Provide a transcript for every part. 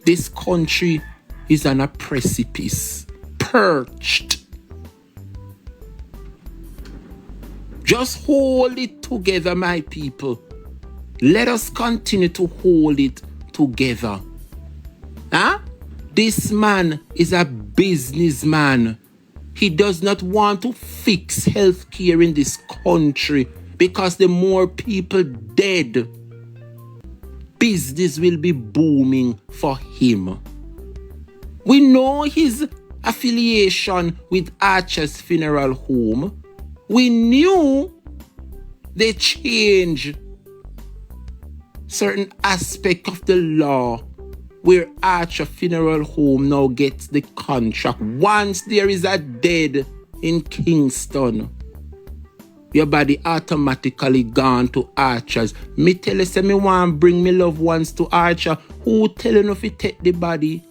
This country is on a precipice, perched. Just hold it together, my people. Let us continue to hold it together. Huh? This man is a businessman. He does not want to fix healthcare in this country because the more people dead, business will be booming for him. We know his affiliation with Archer's Funeral Home. We knew they changed certain aspect of the law where Archer Funeral Home now gets the contract. Once there is a dead in Kingston, your body automatically gone to Archer's. Me tell you, say me want bring me loved ones to Archer. Who tell you if you take the body?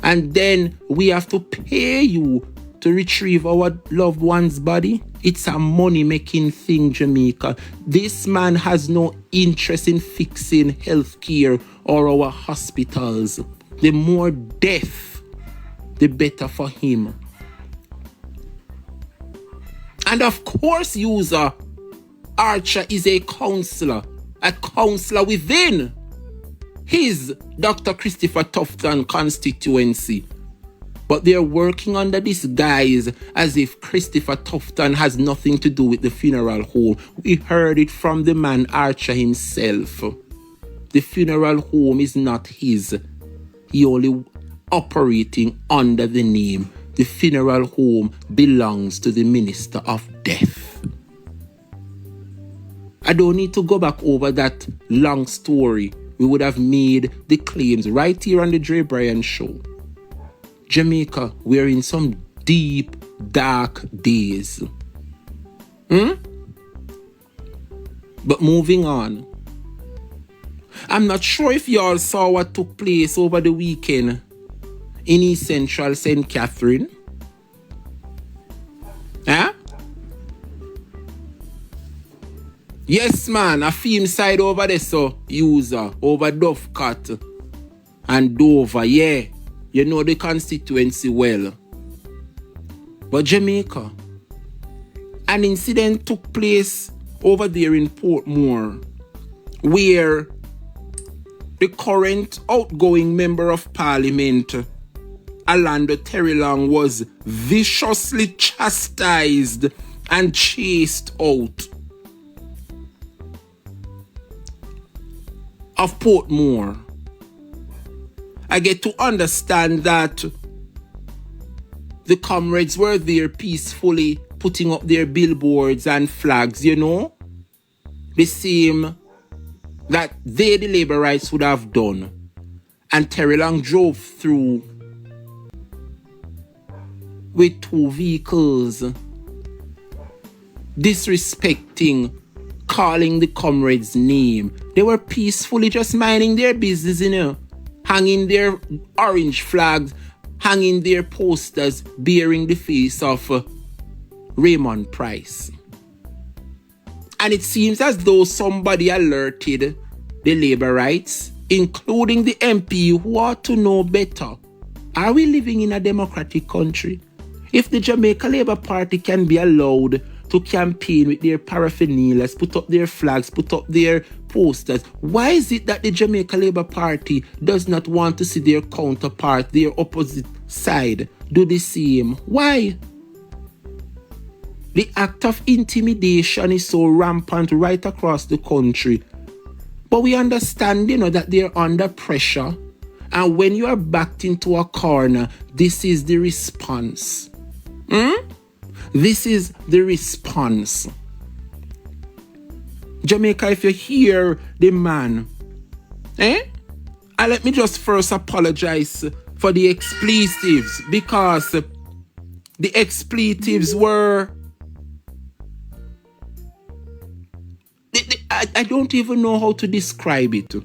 And then we have to pay you to retrieve our loved one's body. It's a money-making thing, Jamaica. This man has no interest in fixing healthcare or our hospitals. The more death, the better for him. And of course, user, Archer is a counselor within his Dr. Christopher Tufton constituency. But they're working under this guise as if Christopher Tufton has nothing to do with the funeral home. We heard it from the man Archer himself. The funeral home is not his. He only operating under the name. The funeral home belongs to the Minister of Death. I don't need to go back over that long story. We would have made the claims right here on the Dre Bryan Show. Jamaica, we're in some deep, dark days. But moving on. I'm not sure if y'all saw what took place over the weekend in East Central St. Catherine. Huh? Yes, man, a film side over there, so user, over Dovecut and Dover, yeah. You know the constituency well. But Jamaica, an incident took place over there in Portmore, where the current outgoing member of parliament, Orlando Terrelong, was viciously chastised and chased out of Portmore. I get to understand that the comrades were there peacefully putting up their billboards and flags, you know, the same that they, the labor rights, would have done. And Terrelong drove through with 2 vehicles, disrespecting, calling the comrades' name. They were peacefully just minding their business, you know, hanging their orange flags, hanging their posters bearing the face of Raymond Price. And it seems as though somebody alerted the labor rights, including the MP, who ought to know better. Are we living in a democratic country? If the Jamaica Labour Party can be allowed to campaign with their paraphernalia, put up their flags, put up their posters, why is it that the Jamaica Labour Party does not want to see their counterpart, their opposite side, do the same? Why? The act of intimidation is so rampant right across the country. But we understand, you know, that they're under pressure. And when you are backed into a corner, this is the response. This is the response. Jamaica, if you hear the man, and let me just first apologize for the expletives, because the expletives were... I don't even know how to describe it.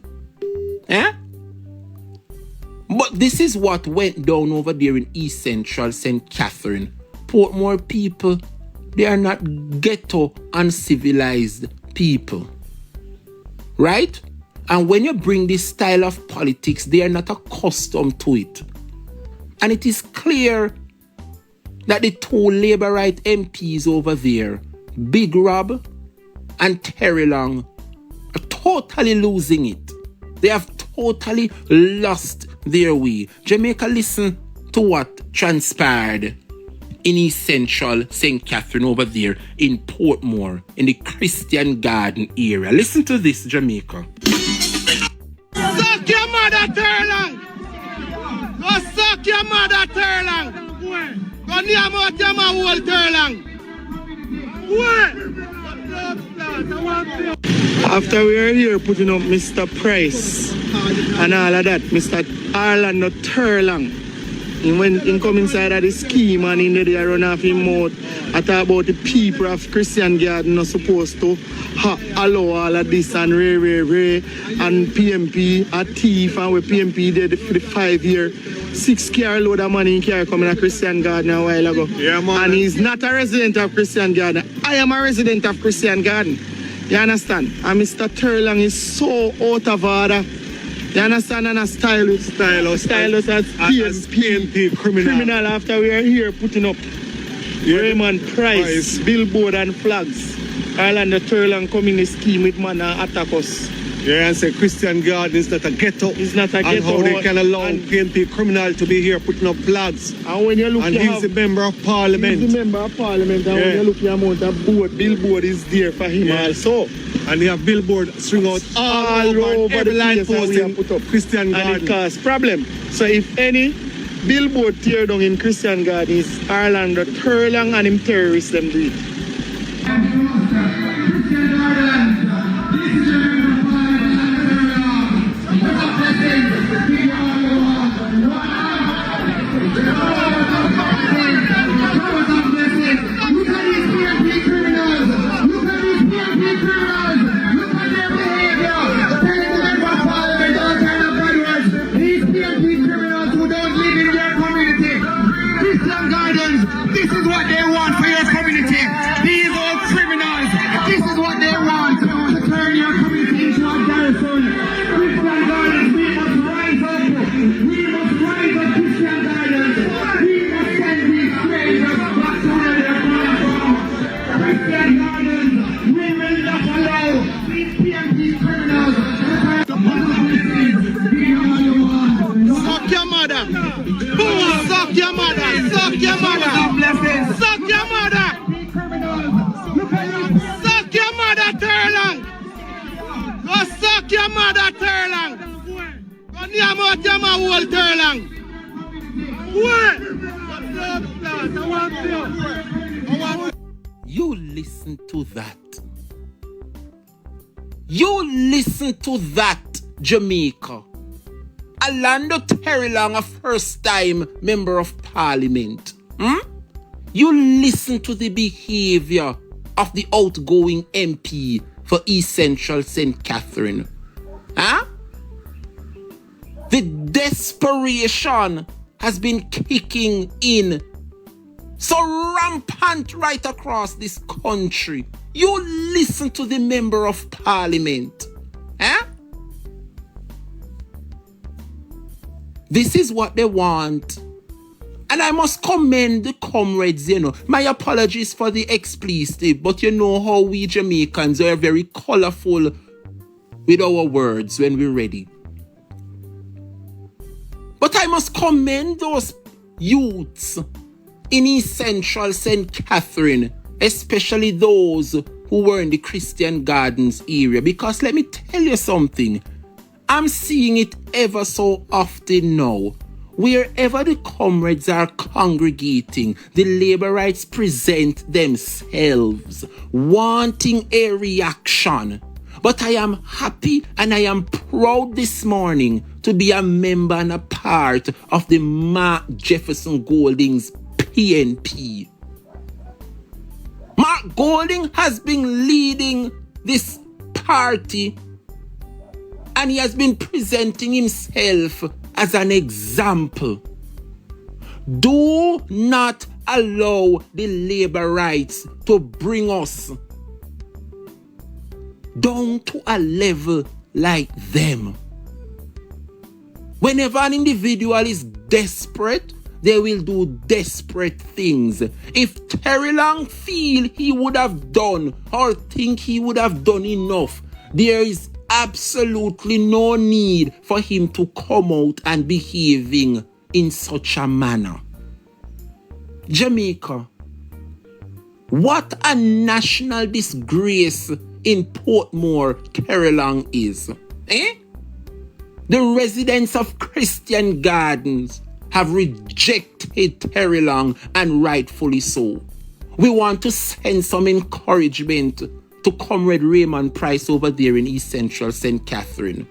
But this is what went down over there in East Central St. Catherine. Portmore people, they are not ghetto, uncivilized people. Right? And when you bring this style of politics, they are not accustomed to it. And it is clear that the two Labour right MPs over there, Big Rob and Terry Long, are totally losing it. They have totally lost their way. Jamaica, listen to what transpired in East Central St. Catherine over there in Portmore, in the Christian Garden area. Listen to this, Jamaica. Suck your mother, Terlang! Go suck your mother, Terlang! Go near mouth your whole Terlang! After we are here putting up Mr. Price and all of that, Mr. Orlando Terlang, he come inside of the scheme and in there run off his mouth. I talk about the people of Christian Garden not supposed to allow all of this and Ray and PMP a thief, and with PMP did for the 5 year 6 car load of money in car coming to Christian Garden a while ago. Yeah, man. And he's not a resident of Christian Garden. I am a resident of Christian Garden. You understand? And Mr. Terlang is so out of order. You understand? And a stylist as PMP criminal after we are here putting up Raymond Price, billboard and flags. Orlando Terlang come in the scheme with man and attack us. Yeah, and say Christian Garden is not a ghetto. It's not a and ghetto. how they can allow PMP criminal to be here putting up flags. And when you look, and he's the member of parliament. He's the member of parliament. And when you look the amount of billboard is there for him also. And they have billboard string out all over every line post in put up Christian Garden. And it causes problem. So if any billboard tear down in Christian Garden is Orlando Terlang and him terrorists them do it. This is what they want for your community. These old criminals. This is what they want to turn your community into a garrison. Christian Gardens, we must rise up. We must rise up, Christian Gardens. We must send these strangers back to where they're coming from. Christian Gardens, we will not allow these PMP criminals to Suck your mother! Suck your mother! Suck your mother! Suck your mother! Suck your mother, Terlang! Go suck your mother, Terlang! Go near mouth your whole Terlang! You listen to that. You listen to that, Jamaica. Orlando Terrylang, a first-time member of parliament. You listen to the behavior of the outgoing MP for East Central St. Catherine. The desperation has been kicking in so rampant right across this country. You listen to the member of parliament. This is what they want. And I must commend the comrades, My apologies for the expletive, but you know how we Jamaicans are very colorful with our words when we're ready. But I must commend those youths in East Central St. Catherine, especially those who were in the Christian Gardens area, because let me tell you something. I'm seeing it ever so often now. Wherever the comrades are congregating, the Labour rights present themselves, wanting a reaction. But I am happy and I am proud this morning to be a member and a part of the Mark Jefferson Golding's PNP. Mark Golding has been leading this party and he has been presenting himself as an example. Do not allow the Labour rights to bring us down to a level like them. Whenever an individual is desperate, they will do desperate things. If Terry Long feel he would have done or think he would have done enough, there is absolutely no need for him to come out and behaving in such a manner. Jamaica, what a national disgrace in Portmore Terry Long is. The residents of Christian Gardens have rejected Terry Long, and rightfully so. We want to send some encouragement to Comrade Raymond Price over there in East Central St. Catherine.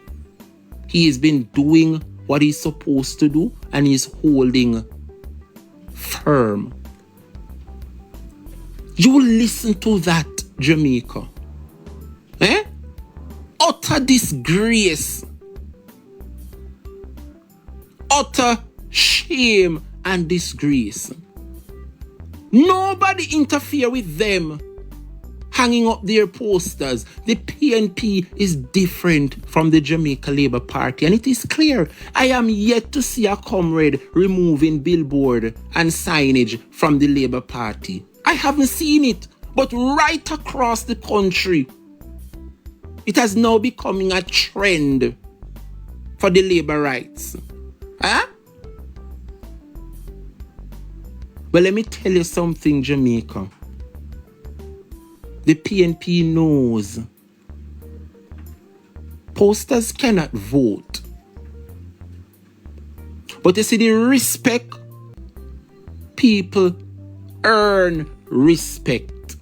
He has been doing what he's supposed to do, and he's holding firm. You listen to that, Jamaica. Utter disgrace. Utter shame and disgrace. Nobody interfere with them hanging up their posters. The PNP is different from the Jamaica Labour Party, and it is clear. I am yet to see a comrade removing billboard and signage from the Labour Party. I haven't seen it, but right across the country, it has now becoming a trend for the labor rights. But let me tell you something, Jamaica. The PNP knows posters cannot vote. But you see, the respect, people earn respect.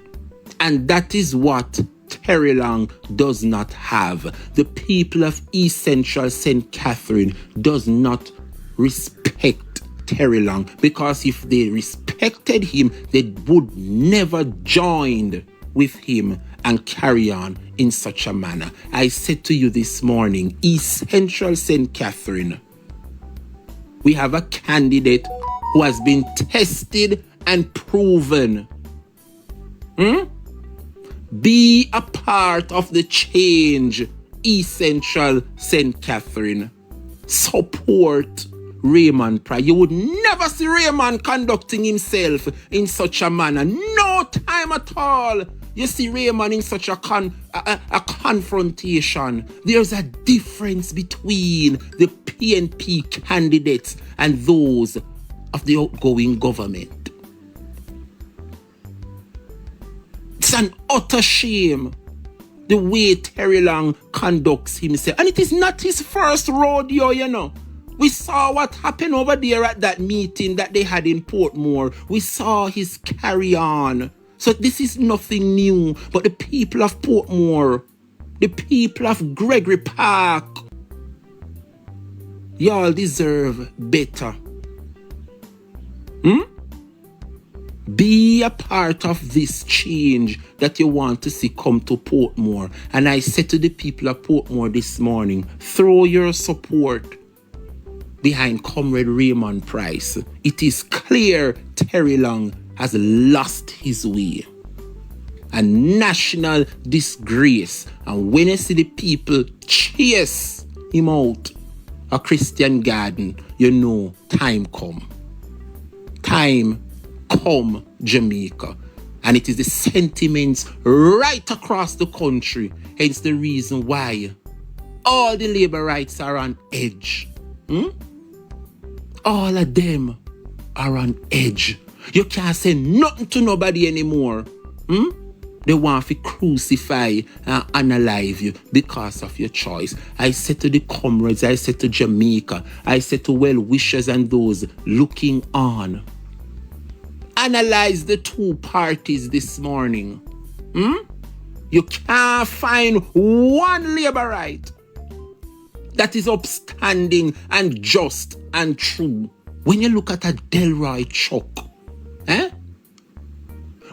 And that is what Terry Long does not have. The people of East Central St. Catherine does not respect Terry Long, because if they respected him, they would never join with him and carry on in such a manner. I said to you this morning, East Central St. Catherine, we have a candidate who has been tested and proven. Be a part of the change, East Central St. Catherine. Support Raymond Price. You would never see Raymond conducting himself in such a manner. No time at all. You see Raymond in such a confrontation. There's a difference between the PNP candidates and those of the outgoing government. It's an utter shame the way Terry Long conducts himself. And it is not his first rodeo, you know. We saw what happened over there at that meeting that they had in Portmore. We saw his carry on. So this is nothing new. But the people of Portmore, the people of Gregory Park, y'all deserve better. Be a part of this change that you want to see come to Portmore. And I said to the people of Portmore this morning, throw your support behind Comrade Raymond Price. It is clear Terry Long has lost his way. A national disgrace. And when you see the people chase him out a Christian Garden, you know time come. Time come, Jamaica. And it is the sentiments right across the country. Hence the reason why all the labor rights are on edge. All of them are on edge. You can't say nothing to nobody anymore. They want to crucify and unalive you because of your choice. I said to the comrades, I said to Jamaica, I said to well-wishers and those looking on, analyze the two parties this morning. You can't find one labor right that is upstanding and just and true. When you look at a Delroy Chuck,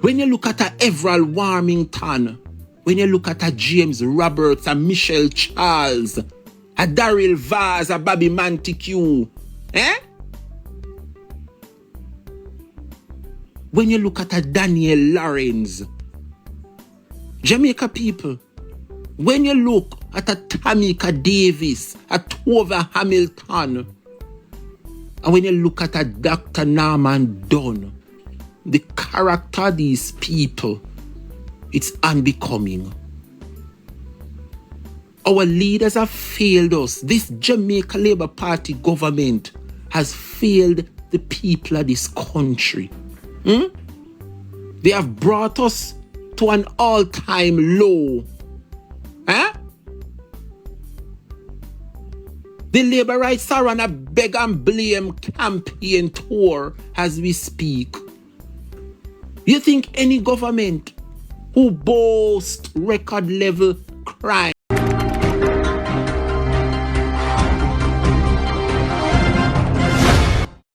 when you look at a Everall Warmington, when you look at a James Roberts, a Michelle Charles, a Daryl Vaz, a Bobby Montague, when you look at a Daniel Lawrence, Jamaica people, When you look at a Tamika Davis, a Tova Hamilton, and when you look at a Dr. Norman Dunn, the character of these people, it's unbecoming. Our leaders have failed us. This Jamaica Labour Party government has failed the people of this country. They have brought us to an all-time low. The Labour Rights are on a beg and blame campaign tour as we speak. You think any government who boasts record level crime